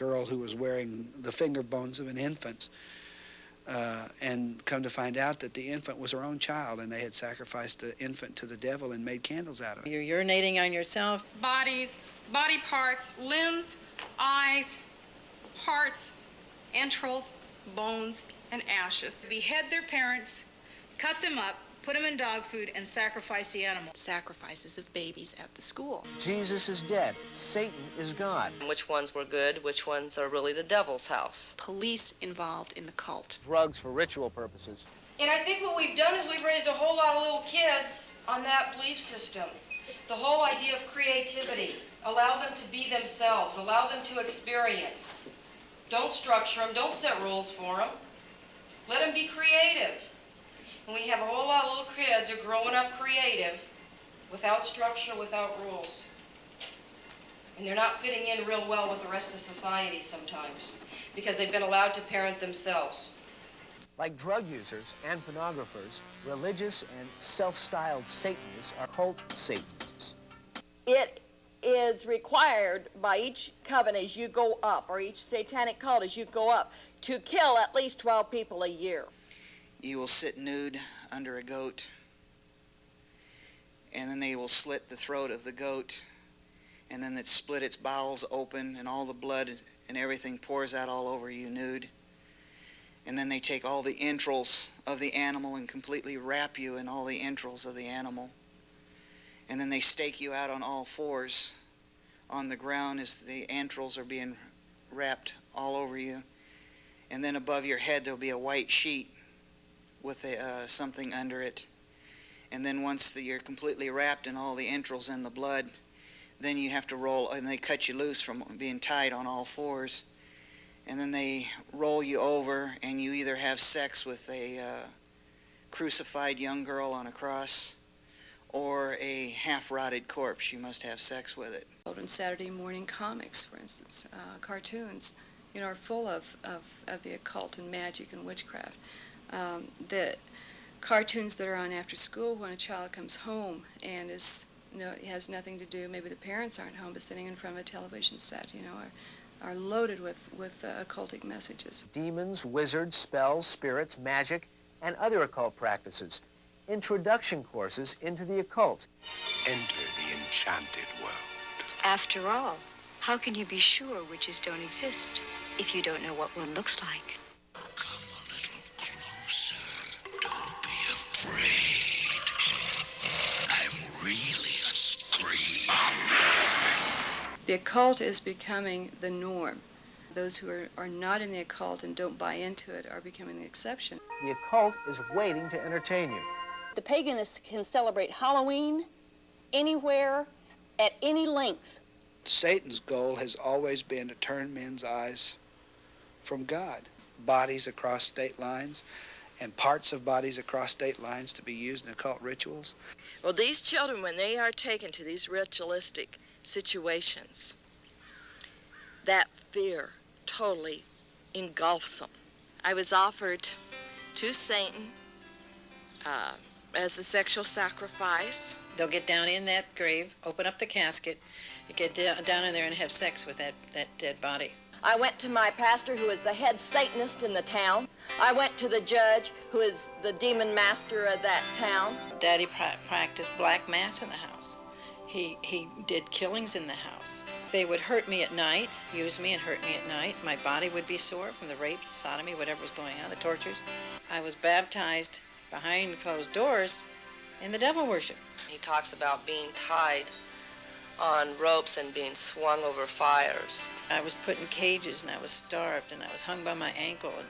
girl who was wearing the finger bones of an infant, and come to find out that the infant was her own child, and they had sacrificed the infant to the devil and made candles out of it. You're urinating on yourself. Bodies, body parts, limbs, eyes, hearts, entrails, bones, and ashes. Behead their parents, cut them up, put them in dog food, and sacrifice the animal. Sacrifices of babies at the school. Jesus is dead. Satan is God. Which ones were good, which ones are really the devil's house. Police involved in the cult. Drugs for ritual purposes. And I think what we've done is we've raised a whole lot of little kids on that belief system. The whole idea of creativity. Allow them to be themselves. Allow them to experience. Don't structure them. Don't set rules for them. Let them be creative. And we have a whole lot of little kids who are growing up creative, without structure, without rules. And they're not fitting in real well with the rest of society sometimes, because they've been allowed to parent themselves. Like drug users and pornographers, religious and self-styled Satanists are cult Satanists. It is required by each coven as you go up, or each satanic cult as you go up, to kill at least 12 people a year. You will sit nude under a goat, and then they will slit the throat of the goat, and then it split its bowels open, and all the blood and everything pours out all over you nude. And then they take all the entrails of the animal and completely wrap you in all the entrails of the animal. And then they stake you out on all fours on the ground as the entrails are being wrapped all over you. And then above your head there'll be a white sheet with something under it. And then once you're completely wrapped in all the entrails and the blood, then you have to roll, and they cut you loose from being tied on all fours. And then they roll you over, and you either have sex with a crucified young girl on a cross or a half-rotted corpse. You must have sex with it. Children's Saturday morning comics, for instance, cartoons, are full of the occult and magic and witchcraft. The cartoons that are on after school when a child comes home and has nothing to do, maybe the parents aren't home, but sitting in front of a television set, are loaded with occultic messages. Demons, wizards, spells, spirits, magic, and other occult practices. Introduction courses into the occult. Enter the enchanted world. After all, how can you be sure witches don't exist if you don't know what one looks like? Come a little closer. Don't be afraid. I'm really a scream. The occult is becoming the norm. Those who are not in the occult and don't buy into it are becoming the exception. The occult is waiting to entertain you. The paganists can celebrate Halloween anywhere, at any length. Satan's goal has always been to turn men's eyes from God. Bodies across state lines and parts of bodies across state lines to be used in occult rituals. Well, these children, when they are taken to these ritualistic situations, that fear totally engulfs them. I was offered to Satan as a sexual sacrifice. They'll get down in that grave, open up the casket, get down in there and have sex with that dead body. I went to my pastor, who is the head Satanist in the town. I went to the judge, who is the demon master of that town. Daddy practiced black mass in the house. He did killings in the house. They would hurt me at night, use me and hurt me at night. My body would be sore from the rape, sodomy, whatever was going on, the tortures. I was baptized behind closed doors in the devil worship. He talks about being tied on ropes and being swung over fires. I was put in cages and I was starved and I was hung by my ankle and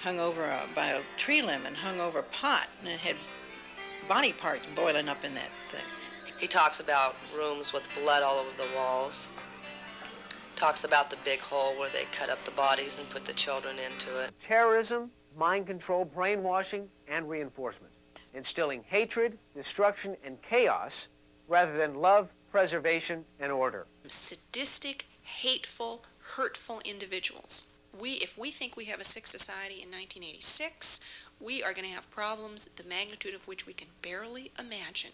hung over by a tree limb and hung over a pot, and it had body parts boiling up in that thing. He talks about rooms with blood all over the walls. Talks about the big hole where they cut up the bodies and put the children into it. Terrorism, mind control, brainwashing, and reinforcement. Instilling hatred, destruction, and chaos rather than love, preservation, and order. Sadistic, hateful, hurtful individuals. If we think we have a sick society in 1986, we are going to have problems the magnitude of which we can barely imagine